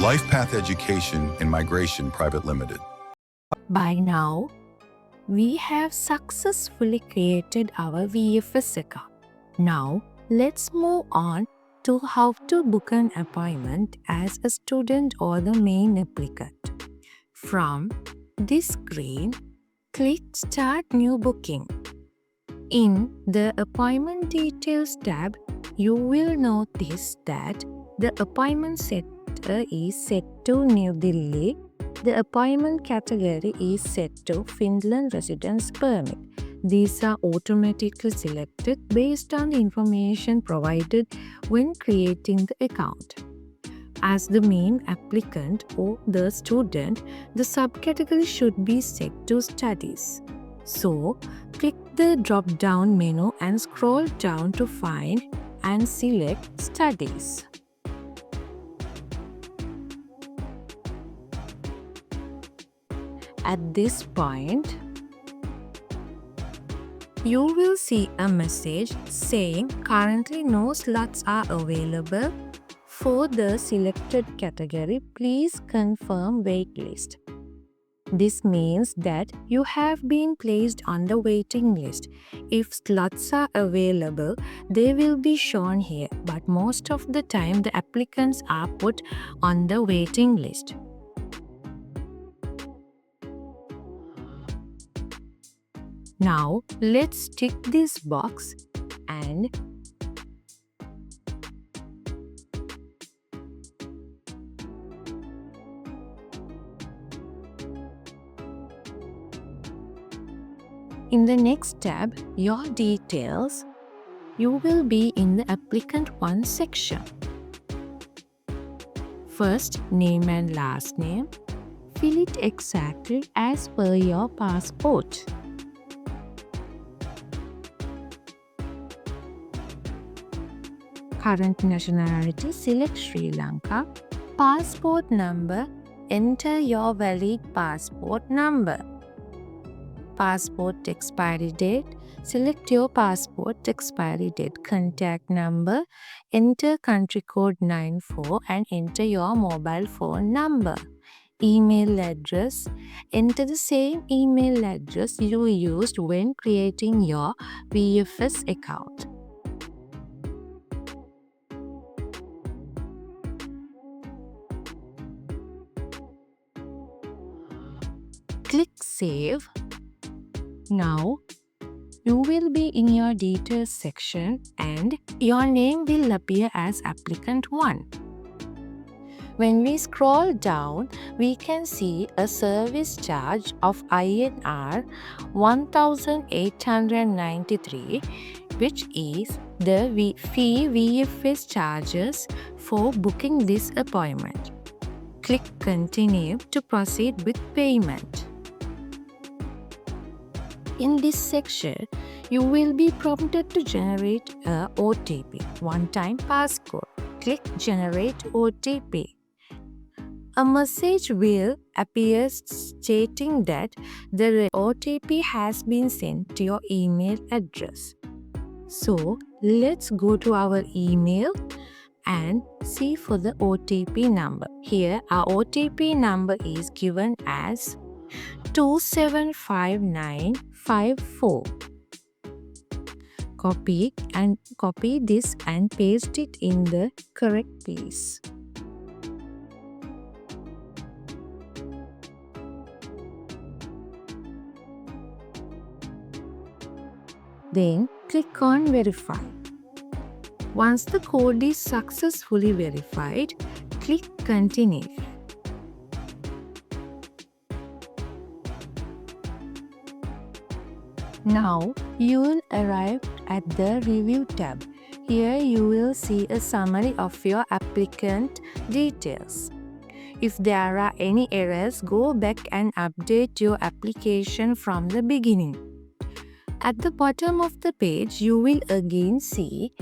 Life Path Education and Migration Private Limited. By now, we have successfully created our VFS account. Now, let's move on to how to book an appointment as a student or the main applicant. From this screen, click Start New Booking. In the Appointment Details tab, you will notice that the appointment sector is set to New Delhi. The appointment category is set to Finland Residence Permit. These are automatically selected based on the information provided when creating the account. As the main applicant or the student, the subcategory should be set to Studies. So, click the drop-down menu and scroll down to find and select Studies. At this point, you will see a message saying currently no slots are available for the selected category. Please confirm waitlist. This means that you have been placed on the waiting list. If slots are available, they will be shown here, but most of the time the applicants are put on the waiting list. Now, let's tick this box and in the next tab, Your Details, you will be in the Applicant 1 section. First, name and last name. Fill it exactly as per your passport. Current nationality, select Sri Lanka. Passport number, enter your valid passport number. Passport expiry date, select your passport expiry date. Contact number, enter country code 94 and enter your mobile phone number. Email address, enter the same email address you used when creating your VFS account. Click Save. Now, you will be in your details section and your name will appear as applicant 1. When we scroll down, we can see a service charge of INR 1,893, which is the fee VFS charges for booking this appointment. Click Continue to proceed with payment. In this section, you will be prompted to generate a OTP, one-time passcode. Click Generate OTP. A message will appear stating that the OTP has been sent to your email address. So, let's go to our email and see for the OTP number. Here, our OTP number is given as 275954. Copy this and paste it in the correct place. Then click on Verify. Once the code is successfully verified, click Continue. Now, you will arrive at the Review tab. Here you will see a summary of your applicant details. If there are any errors, go back and update your application from the beginning. At the bottom of the page, you will again see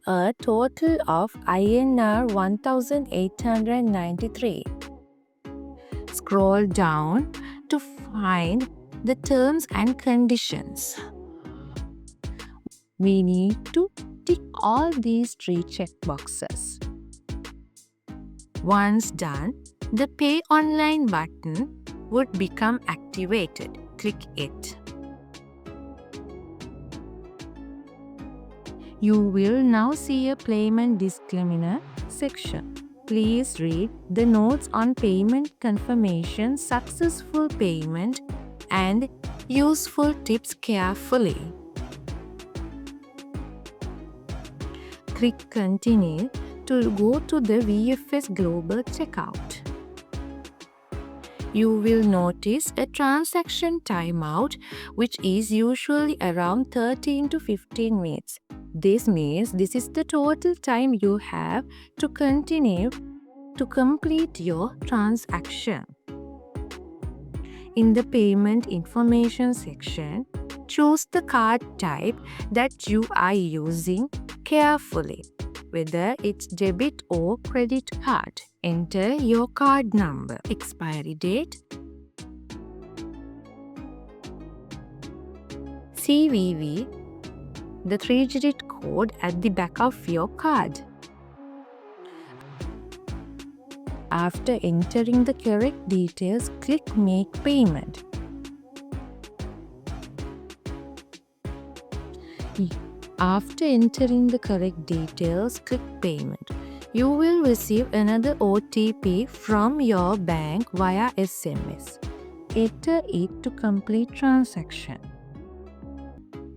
a total of INR 1,893. Scroll down to find the terms and conditions. We need to tick all these 3 checkboxes. Once done, the Pay Online button would become activated. Click it. You will now see a payment disclaimer section. Please read the notes on payment confirmation, successful payment, and useful tips carefully. Click Continue to go to the VFS Global Checkout. You will notice a transaction timeout, which is usually around 13 to 15 minutes. This means this is the total time you have to continue to complete your transaction. In the payment information section, choose the card type that you are using carefully, whether it's debit or credit card. Enter your card number, expiry date, CVV, the 3-digit code at the back of your card. After entering the correct details, click Make Payment. After entering the correct details, click Payment. You will receive another OTP from your bank via SMS. Enter it to complete transaction.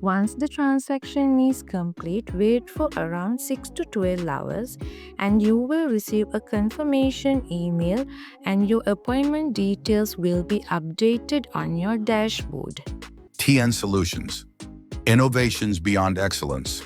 Once the transaction is complete, wait for around 6 to 12 hours and you will receive a confirmation email and your appointment details will be updated on your dashboard. TN Solutions. Innovations beyond excellence.